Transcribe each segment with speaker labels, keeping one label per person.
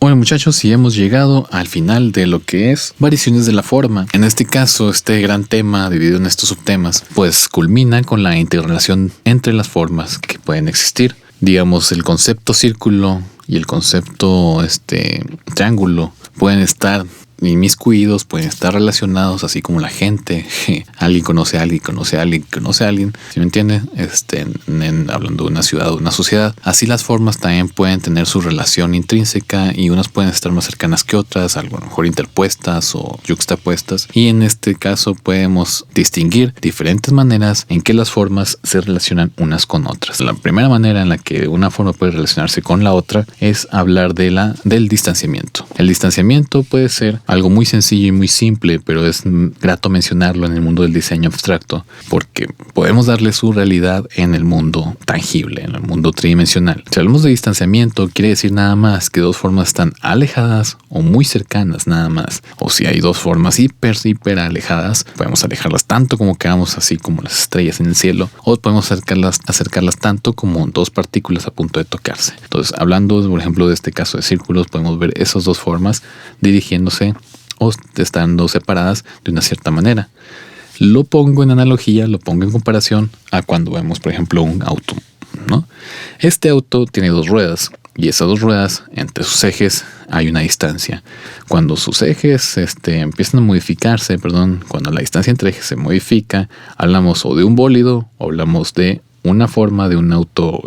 Speaker 1: Bueno, muchachos, y hemos llegado al final de lo que es variaciones de la forma. En este caso, este gran tema dividido en estos subtemas, pues culmina con la interrelación entre las formas que pueden existir. Digamos, el concepto círculo y el concepto triángulo pueden estar inmiscuidos, pueden estar relacionados, así como la gente. Alguien conoce a alguien, conoce a alguien, conoce a alguien. ¿Sí me entiende? Hablando de una ciudad o una sociedad. Así las formas también pueden tener su relación intrínseca y unas pueden estar más cercanas que otras, a lo mejor interpuestas o yuxtapuestas. Y en este caso podemos distinguir diferentes maneras en que las formas se relacionan unas con otras. La primera manera en la que una forma puede relacionarse con la otra es hablar del distanciamiento. El distanciamiento puede ser algo muy sencillo y muy simple, pero es grato mencionarlo en el mundo del diseño abstracto, porque podemos darle su realidad en el mundo tangible, en el mundo tridimensional. Si hablamos de distanciamiento, quiere decir nada más que dos formas están alejadas o muy cercanas nada más. O si hay dos formas hiper alejadas, podemos alejarlas tanto como quedamos, así como las estrellas en el cielo, o podemos acercarlas tanto como dos partículas a punto de tocarse. Entonces, hablando, por ejemplo, de este caso de círculos, podemos ver esas dos formas dirigiéndose o estando separadas de una cierta manera. Lo pongo en analogía, lo pongo en comparación a cuando vemos, por ejemplo, un auto, ¿no? Este auto tiene dos ruedas y esas dos ruedas, entre sus ejes hay una distancia. Cuando sus ejes empiezan a modificarse, cuando la distancia entre ejes se modifica, hablamos o de un bólido o hablamos de una forma de un auto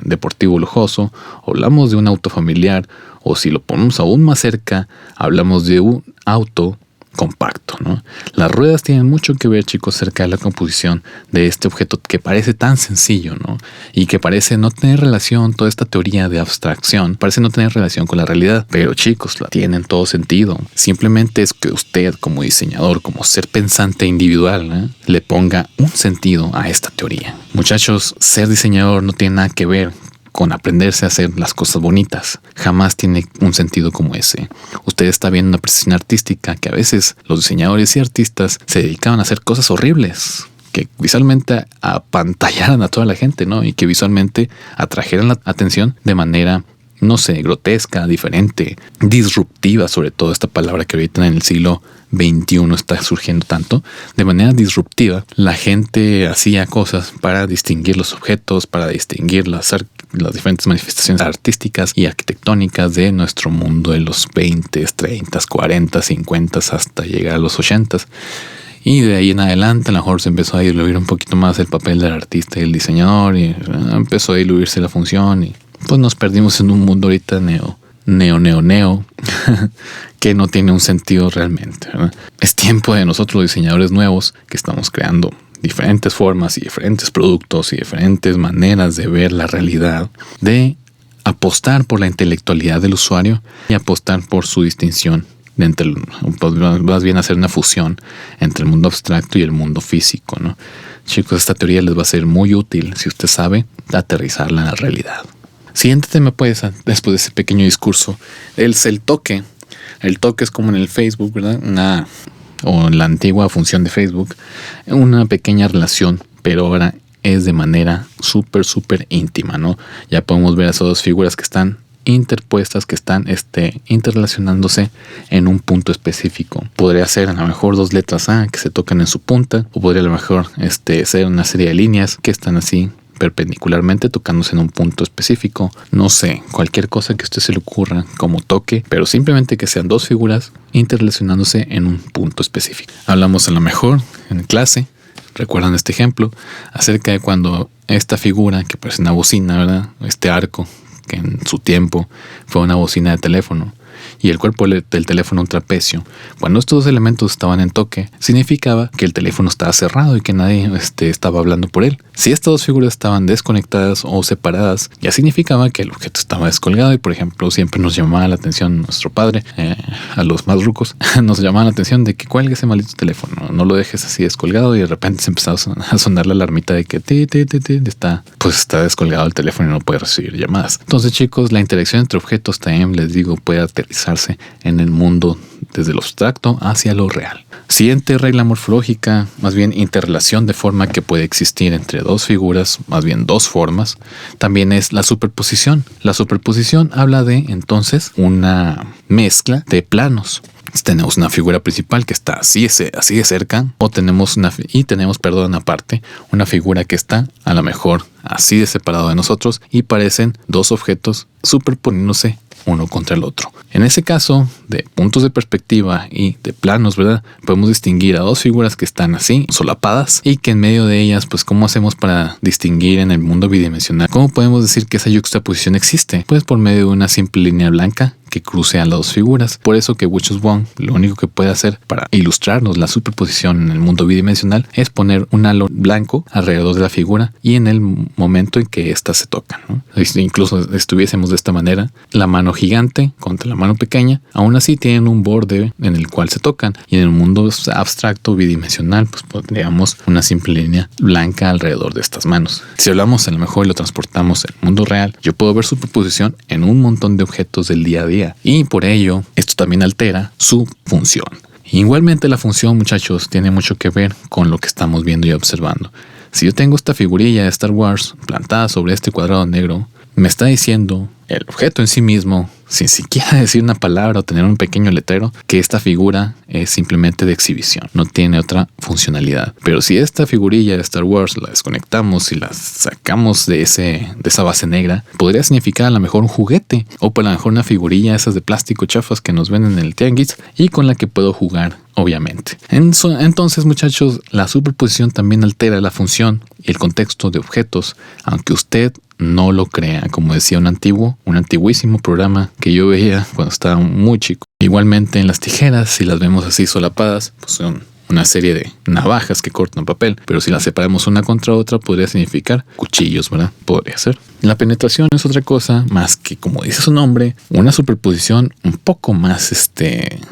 Speaker 1: deportivo lujoso, o hablamos de un auto familiar, o si lo ponemos aún más cerca, hablamos de un auto compacto, ¿no? Las ruedas tienen mucho que ver, chicos, acerca de la composición de este objeto que parece tan sencillo, ¿no? Y que parece no tener relación, toda esta teoría de abstracción, parece no tener relación con la realidad. Pero, chicos, la tienen todo sentido. Simplemente es que usted, como diseñador, como ser pensante individual, le ponga un sentido a esta teoría. Muchachos, ser diseñador no tiene nada que ver con aprenderse a hacer las cosas bonitas. Jamás tiene un sentido como ese. Usted está viendo una apreciación artística que a veces los diseñadores y artistas se dedicaban a hacer cosas horribles, que visualmente apantallaran a toda la gente, ¿no? Y que visualmente atrajeran la atención de manera, no sé, grotesca, diferente, disruptiva, sobre todo esta palabra que ahorita en el siglo XXI está surgiendo tanto. De manera disruptiva, la gente hacía cosas para distinguir los objetos, para distinguir las diferentes manifestaciones artísticas y arquitectónicas de nuestro mundo de los 20, 30, 40, 50 hasta llegar a los 80. Y de ahí en adelante a lo mejor se empezó a diluir un poquito más el papel del artista y el diseñador, y empezó a diluirse la función, y pues nos perdimos en un mundo ahorita neo que no tiene un sentido realmente, ¿verdad? Es tiempo de nosotros, los diseñadores nuevos, que estamos creando diferentes formas y diferentes productos y diferentes maneras de ver la realidad, de apostar por la intelectualidad del usuario y apostar por su distinción más bien hacer una fusión entre el mundo abstracto y el mundo físico, ¿no? Chicos, esta teoría les va a ser muy útil si usted sabe aterrizarla en la realidad. Siguiente tema, pues, después de ese pequeño discurso, es el toque. El toque es como en el Facebook, ¿verdad? O en la antigua función de Facebook, una pequeña relación, pero ahora es de manera súper íntima, ¿no? Ya podemos ver esas dos figuras que están interpuestas, que están interrelacionándose en un punto específico. Podría ser a lo mejor dos letras A que se tocan en su punta, o podría a lo mejor ser una serie de líneas que están así perpendicularmente tocándose en un punto específico. No sé, cualquier cosa que a usted se le ocurra como toque, pero simplemente que sean dos figuras interrelacionándose en un punto específico. Hablamos a lo mejor en clase, recuerdan este ejemplo, acerca de cuando esta figura que parece una bocina, ¿verdad? Este arco que en su tiempo fue una bocina de teléfono, y el cuerpo del teléfono un trapecio. Cuando estos dos elementos estaban en toque, significaba que el teléfono estaba cerrado y que nadie estaba hablando por él. Si estas dos figuras estaban desconectadas o separadas, ya significaba que el objeto estaba descolgado. Y por ejemplo, siempre nos llamaba la atención nuestro padre, a los más rucos, nos llamaba la atención de que cuelgue ese maldito teléfono, no lo dejes así descolgado, y de repente se empezaba a sonar la alarmita de que está descolgado el teléfono y no puede recibir llamadas. Entonces, chicos, la interacción entre objetos también, les digo, puede aterrizar materializarse en el mundo desde lo abstracto hacia lo real. Siguiente regla morfológica, más bien interrelación de forma que puede existir entre dos figuras, más bien dos formas, también es la superposición. La superposición habla de, entonces, una mezcla de planos. Tenemos una figura principal que está así de cerca, o tenemos aparte una figura que está a lo mejor así de separado de nosotros y parecen dos objetos superponiéndose uno contra el otro. En ese caso, de puntos de perspectiva y de planos, ¿verdad? Podemos distinguir a dos figuras que están así, solapadas, y que en medio de ellas, pues, ¿cómo hacemos para distinguir en el mundo bidimensional? ¿Cómo podemos decir que esa yuxtaposición existe? Pues por medio de una simple línea blanca que cruce a las dos figuras. Por eso que Wuchus-Wong lo único que puede hacer para ilustrarnos la superposición en el mundo bidimensional es poner un halo blanco alrededor de la figura y en el momento en que éstas se tocan, ¿no? Incluso estuviésemos de esta manera, la mano gigante contra la mano pequeña, aún así tienen un borde en el cual se tocan, y en el mundo abstracto bidimensional pues pondríamos una simple línea blanca alrededor de estas manos. Si hablamos a lo mejor y lo transportamos al mundo real, yo puedo ver superposición en un montón de objetos del día a día, y por ello esto también altera su función. Igualmente la función, muchachos, tiene mucho que ver con lo que estamos viendo y observando. Si yo tengo esta figurilla de Star Wars plantada sobre este cuadrado negro, me está diciendo el objeto en sí mismo, sin siquiera decir una palabra o tener un pequeño letrero, que esta figura es simplemente de exhibición, no tiene otra funcionalidad. Pero si esta figurilla de Star Wars la desconectamos y la sacamos de esa base negra, podría significar a lo mejor un juguete, o por lo mejor una figurilla esas de plástico chafas que nos venden en el tianguis y con la que puedo jugar, obviamente. Entonces, muchachos, la superposición también altera la función y el contexto de objetos, aunque usted no lo crea, como decía un antiguísimo programa que yo veía cuando estaba muy chico. Igualmente en las tijeras, si las vemos así solapadas, pues son una serie de navajas que cortan papel, pero si las separamos una contra otra podría significar cuchillos, ¿verdad? Podría ser. La penetración es otra cosa más que, como dice su nombre, una superposición un poco más,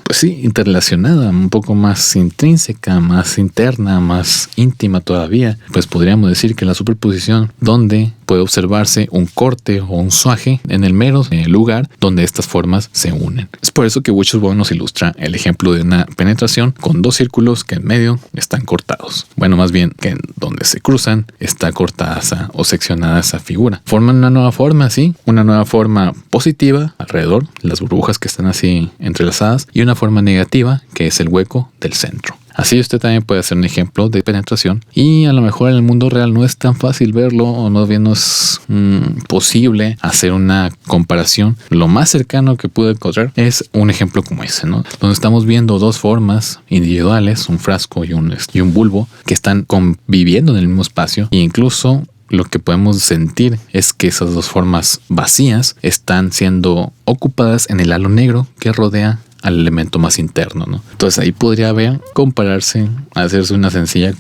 Speaker 1: pues sí, interrelacionada, un poco más intrínseca, más interna, más íntima todavía. Pues podríamos decir que la superposición donde puede observarse un corte o un suaje en el mero lugar donde estas formas se unen. Es por eso que Wuchus-Wong nos ilustra el ejemplo de una penetración con dos círculos que en medio están cortados. Bueno, más bien que en donde se cruzan está cortada o seccionada esa figura. Forman una nueva forma, sí, una nueva forma positiva alrededor, las burbujas que están así entrelazadas, y una forma negativa que es el hueco del centro. Así usted también puede hacer un ejemplo de penetración, y a lo mejor en el mundo real no es tan fácil verlo, o no bien no es posible hacer una comparación. Lo más cercano que pude encontrar es un ejemplo como ese, ¿no? Donde estamos viendo dos formas individuales, un frasco y un bulbo, que están conviviendo en el mismo espacio, e incluso lo que podemos sentir es que esas dos formas vacías están siendo ocupadas en el halo negro que rodea al elemento más interno, ¿no? Entonces ahí podría compararse, hacerse una sencilla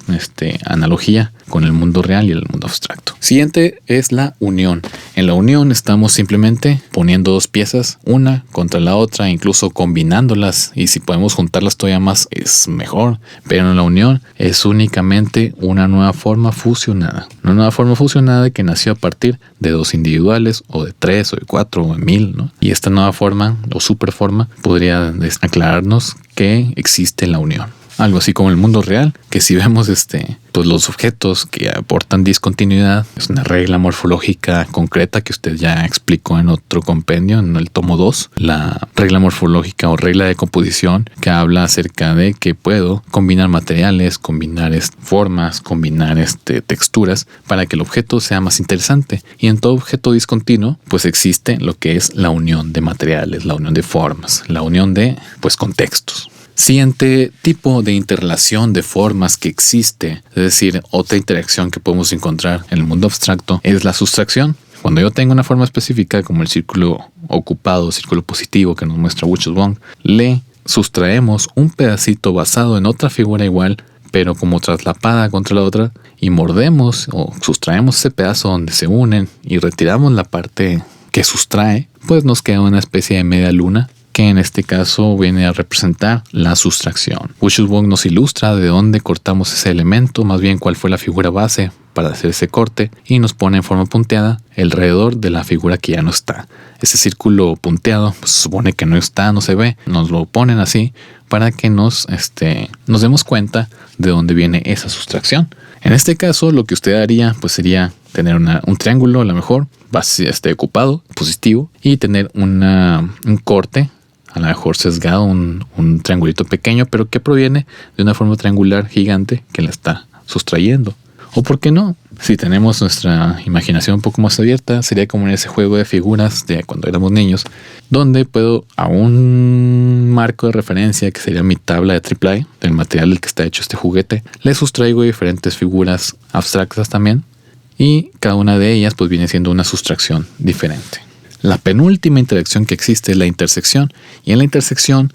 Speaker 1: analogía con el mundo real y el mundo abstracto. Siguiente es la unión. En la unión estamos simplemente poniendo dos piezas, una contra la otra, incluso combinándolas, y si podemos juntarlas todavía más es mejor, pero en la unión es únicamente una nueva forma fusionada. Una nueva forma fusionada que nació a partir de dos individuales, o de tres, o de cuatro, o de 1000, ¿no? Y esta nueva forma o superforma podría aclararnos que existe la unión. Algo así como el mundo real, que si vemos pues los objetos que aportan discontinuidad, es una regla morfológica concreta que usted ya explicó en otro compendio, en el tomo 2, la regla morfológica o regla de composición, que habla acerca de que puedo combinar materiales, combinar formas, combinar texturas para que el objeto sea más interesante. Y en todo objeto discontinuo pues existe lo que es la unión de materiales, la unión de formas, la unión de pues contextos. Siguiente tipo de interrelación de formas que existe, es decir, otra interacción que podemos encontrar en el mundo abstracto, es la sustracción. Cuando yo tengo una forma específica como el círculo ocupado, círculo positivo que nos muestra Wuchus-Wong, le sustraemos un pedacito basado en otra figura igual, pero como traslapada contra la otra, y mordemos o sustraemos ese pedazo donde se unen y retiramos la parte que sustrae, pues nos queda una especie de media luna, que en este caso viene a representar la sustracción. Wuchus-Wong nos ilustra de dónde cortamos ese elemento, más bien cuál fue la figura base para hacer ese corte y nos pone en forma punteada alrededor de la figura que ya no está. Ese círculo punteado pues, se supone que no está, no se ve, nos lo ponen así para que nos demos cuenta de dónde viene esa sustracción. En este caso, lo que usted haría pues sería tener un triángulo, a lo mejor ocupado, positivo, y tener un corte, a lo mejor sesgado, un triangulito pequeño, pero que proviene de una forma triangular gigante que la está sustrayendo. O por qué no, si tenemos nuestra imaginación un poco más abierta, sería como en ese juego de figuras de cuando éramos niños, donde puedo a un marco de referencia que sería mi tabla de AAA, del material del que está hecho este juguete, le sustraigo diferentes figuras abstractas también, y cada una de ellas pues viene siendo una sustracción diferente. La penúltima interacción que existe es la intersección, y en la intersección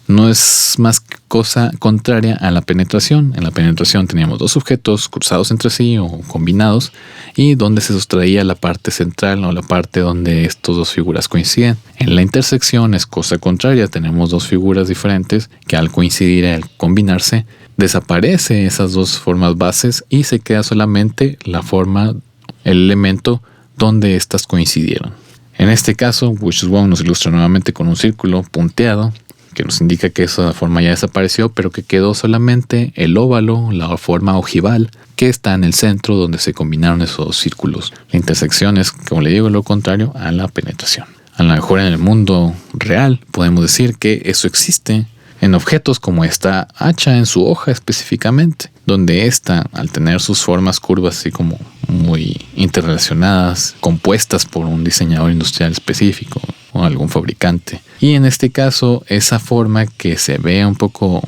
Speaker 1: no es más cosa contraria a la penetración. En la penetración teníamos dos objetos cruzados entre sí o combinados, y donde se sustraía la parte central o la parte donde estas dos figuras coinciden. En la intersección es cosa contraria, tenemos dos figuras diferentes que al coincidir, al combinarse, desaparece esas dos formas bases y se queda solamente la forma, el elemento donde estas coincidieron. En este caso, Wishbone nos ilustra nuevamente con un círculo punteado que nos indica que esa forma ya desapareció, pero que quedó solamente el óvalo, la forma ojival, que está en el centro donde se combinaron esos dos círculos. La intersección es, como le digo, lo contrario a la penetración. A lo mejor en el mundo real podemos decir que eso existe en objetos como esta hacha en su hoja específicamente, donde esta, al tener sus formas curvas así como muy interrelacionadas, compuestas por un diseñador industrial específico o algún fabricante, y en este caso esa forma que se ve un poco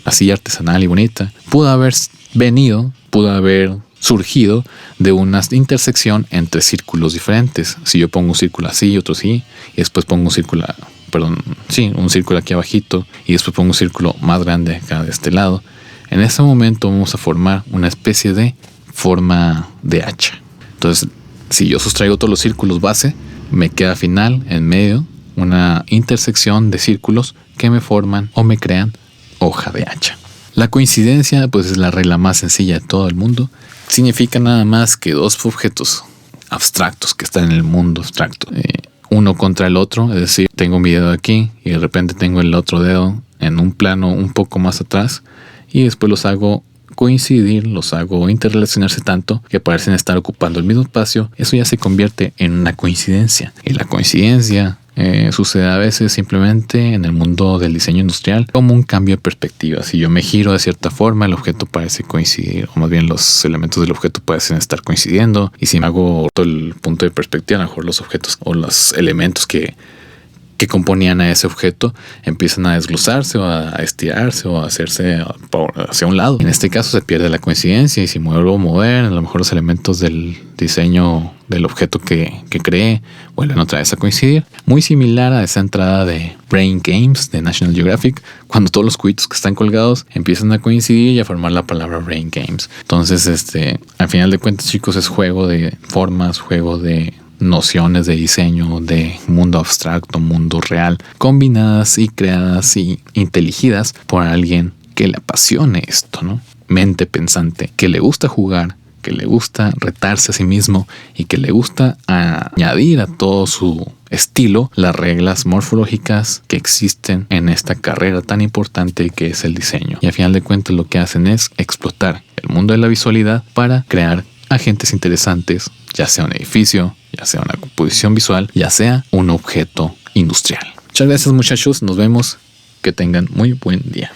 Speaker 1: así artesanal y bonita, pudo haber surgido de una intersección entre círculos diferentes. Si yo pongo un círculo así y otro así, y después pongo un círculo aquí abajito, y después pongo un círculo más grande acá de este lado, en ese momento vamos a formar una especie de forma de hacha. Entonces, si yo sustraigo todos los círculos base, me queda al final, en medio, una intersección de círculos que me forman o me crean hoja de hacha. La coincidencia, pues, es la regla más sencilla de todo el mundo. Significa nada más que dos objetos abstractos que están en el mundo abstracto, uno contra el otro, es decir, tengo mi dedo aquí y de repente tengo el otro dedo en un plano un poco más atrás, y después los hago coincidir, los hago interrelacionarse tanto que parecen estar ocupando el mismo espacio. Eso ya se convierte en una coincidencia, y la coincidencia sucede a veces simplemente en el mundo del diseño industrial como un cambio de perspectiva. Si yo me giro de cierta forma, el objeto parece coincidir, o más bien los elementos del objeto parecen estar coincidiendo, y si me hago todo el punto de perspectiva, a lo mejor los objetos o los elementos que componían a ese objeto empiezan a desglosarse o a estirarse o a hacerse hacia un lado. En este caso se pierde la coincidencia, y si vuelvo a mover, a lo mejor los elementos del diseño del objeto que creé vuelven otra vez a coincidir. Muy similar a esa entrada de Brain Games de National Geographic, cuando todos los cubitos que están colgados empiezan a coincidir y a formar la palabra Brain Games. Entonces, al final de cuentas, chicos, es juego de formas, juego de nociones de diseño, de mundo abstracto, mundo real, combinadas y creadas y inteligidas por alguien que le apasione esto, ¿no? Mente pensante, que le gusta jugar, que le gusta retarse a sí mismo y que le gusta añadir a todo su estilo las reglas morfológicas que existen en esta carrera tan importante que es el diseño. Y al final de cuentas lo que hacen es explotar el mundo de la visualidad para crear agentes interesantes, ya sea un edificio, ya sea una composición visual, ya sea un objeto industrial. Muchas gracias, muchachos, nos vemos, que tengan muy buen día.